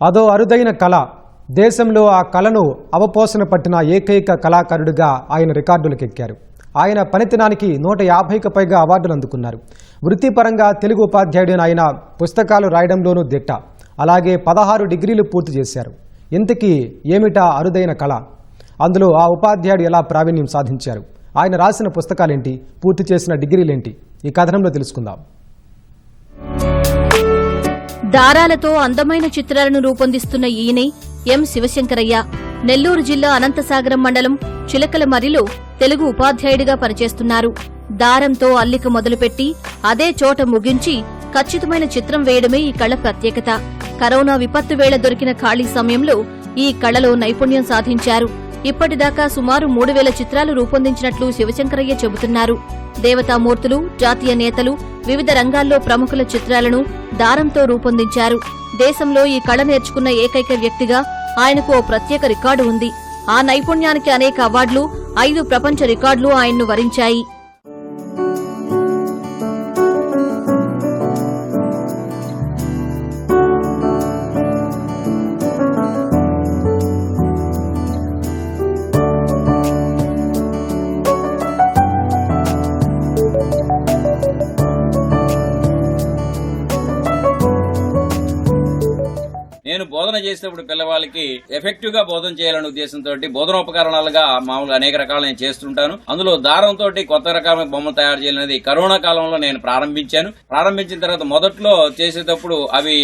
అదో అరుదైన కళ. దేశంలో ఆ కళను అవపోసన పట్టిన ఏకైక కళాకారుడిగా ఆయన రికార్డులకెక్కారు. ఆయన పనితనానికి 150కి పైగా అవార్డులు అందుకున్నారు. వృత్తిపరంగా తెలుగు ఉపాధ్యాయుడైన ఆయన పుస్తకాలు రాయడంలోనూ దిట్ట. అలాగే 16 డిగ్రీలు పూర్తి చేశారు. ఇంతకీ ఏమిటా అరుదైన కళ? అందులో ఆ ఉపాధ్యాయుడు ఎలా ప్రావీణ్యం సాధించారు? ఆయన రాసిన పుస్తకాలేంటి? పూర్తి చేసిన డిగ్రీలేంటి? ఈ కథనంలో తెలుసుకుందాం. దారాలతో అందమైన చిత్రాలను రూపొందిస్తున్న ఈయనే ఎం శివశంకరయ్య. నెల్లూరు జిల్లా అనంతసాగరం మండలం చిలకలమర్రిలో తెలుగు ఉపాధ్యాయుడిగా పనిచేస్తున్నారు. దారంతో అల్లిక మొదలుపెట్టి అదే చోట ముగించి ఖచ్చితమైన చిత్రం వేయడమే ఈ కళ ప్రత్యేకత. కరోనా విపత్తు వేళ దొరికిన ఖాళీ సమయంలో ఈ కళలో నైపుణ్యం సాధించారు. ఇప్పటిదాకా సుమారు 3000 చిత్రాలు రూపొందించినట్లు శివశంకరయ్య చెబుతున్నారు. దేవతామూర్తులు, జాతీయ నేతలు, వివిధ రంగాల్లో ప్రముఖుల చిత్రాలను దారంతో రూపొందించారు. దేశంలో ఈ కళ నేర్చుకున్న ఏకైక వ్యక్తిగా ఆయనకు ఓ ప్రత్యేక రికార్డు ఉంది. ఆ నైపుణ్యానికి అనేక అవార్డులు, 5 ప్రపంచ రికార్డులు ఆయన్ను వరించాయి. నేను బోధన చేసేటప్పుడు పిల్లవాళ్ళకి ఎఫెక్టివ్ గా బోధన చేయాలనే ఉద్దేశంతో బోధనోపకరణాలుగా మామూలుగా అనేక రకాలు నేను చేస్తుంటాను. అందులో దారంతో కొత్త రకమైన బొమ్మలు తయారు చేయాలనేది కరోనా కాలంలో నేను ప్రారంభించిన తర్వాత మొదట్లో చేసేటప్పుడు అవి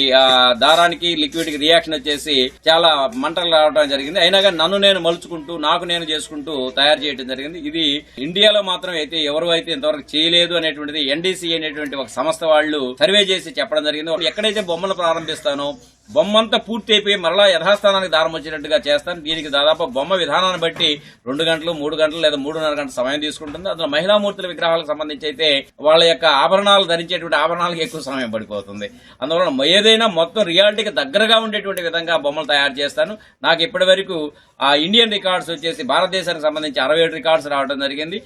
దారానికి లిక్విడ్ కి రియాక్షన్ వచ్చేసి చాలా మంటలు రావడం జరిగింది. అయినా కానీ నన్ను నేను మలుచుకుంటూ నాకు నేను చేసుకుంటూ తయారు చేయడం జరిగింది. ఇది ఇండియాలో మాత్రం అయితే ఎవరు అయితే ఇంతవరకు చేయలేదు అనేటువంటిది ఎన్డీసీ అనేటువంటి ఒక సంస్థ వాళ్ళు సర్వే చేసి చెప్పడం జరిగింది. ఎక్కడైతే బొమ్మలు ప్రారంభిస్తానో బొమ్మంతా పూర్తి అయిపోయి మరలా యథాస్థానానికి దారం వచ్చేటట్టుగా చేస్తాను. దీనికి దాదాపు బొమ్మ విధానాన్ని బట్టి 2 గంటలు, 3 గంటలు లేదా 3.5 గంటల సమయం తీసుకుంటుంది. అందులో మహిళామూర్తుల విగ్రహాలకు సంబంధించి అయితే వాళ్ళ యొక్క ఆభరణాలు ధరించేటువంటి ఆభరణాలకు ఎక్కువ సమయం పడిపోతుంది. అందువల్ల ఏదైనా మొత్తం రియాలిటీకి దగ్గరగా ఉండేటువంటి విధంగా బొమ్మలు తయారు చేస్తాను. నాకు ఇప్పటి వరకు ఆ ఇండియన్ రికార్డ్స్ వచ్చేసి భారతదేశానికి సంబంధించి 67 రికార్డ్స్ రావడం జరిగింది.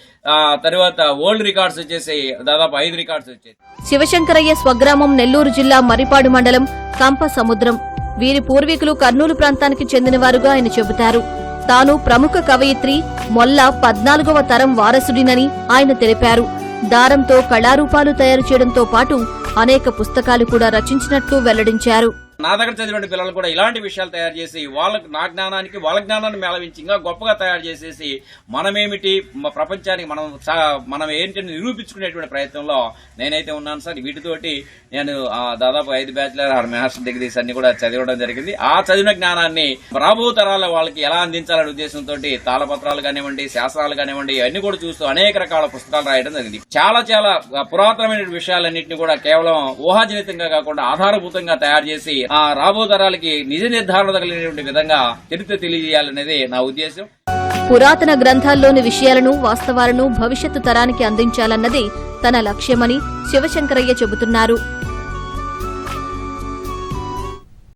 తర్వాత వరల్డ్ రికార్డ్స్ వచ్చేసి దాదాపు 5 రికార్డ్స్ వచ్చాయి. శివశంకరయ్య స్వగ్రామం నెల్లూరు జిల్లా మరిపాడు మండలం కంప సముద్రం. వీరి పూర్వీకులు కర్నూలు ప్రాంతానికి చెందినవారుగా ఆయన చెబుతారు. తాను ప్రముఖ కవయిత్రి మొల్ల 14వ తరం వారసుడినని ఆయన తెలిపారు. దారంతో కళారూపాలు తయారు చేయడంతో పాటు అనేక పుస్తకాలు కూడా రచించినట్లు వెల్లడించారు. నా దగ్గర చదివిన పిల్లలు కూడా ఇలాంటి విషయాలు తయారు చేసి నా జ్ఞానానికి వాళ్ళ జ్ఞానాన్ని మేళవించి ఇంకా గొప్పగా తయారు చేసేసి మనమేమిటి ప్రపంచానికి మనం ఏంటని నిరూపించుకునేటువంటి ప్రయత్నంలో నేనైతే ఉన్నాను సార్. వీటితోటి నేను దాదాపు 5 బ్యాచిలర్ 6 మాస్టర్ డిగ్రీస్ అన్ని కూడా చదవడం జరిగింది. ఆ చదివిన జ్ఞానాన్ని రాబో తరాల వాళ్ళకి ఎలా అందించాలనే ఉద్దేశంతో తాళపత్రాలు కానివ్వండి, శాస్త్రాలు కానివ్వండి, అన్ని కూడా చూస్తూ అనేక రకాల పుస్తకాలు రాయడం జరిగింది. చాలా చాలా పురాతనమైన విషయాలన్నింటినీ కూడా కేవలం ఊహాజనితంగా కాకుండా ఆధారభూతంగా తయారు చేసి రాబో తరాలకి నిజ నిర్ధారణ కలిగినటువంటి విధంగా చరిత్ర తెలియజేయాలనేది నా ఉద్దేశం. పురాతన గ్రంథాల్లోని విషయాలను, వాస్తవాలను భవిష్యత్తు తరానికి అందించాలన్నది తన లక్ష్యమని శివశంకరయ్య చెబుతున్నారు.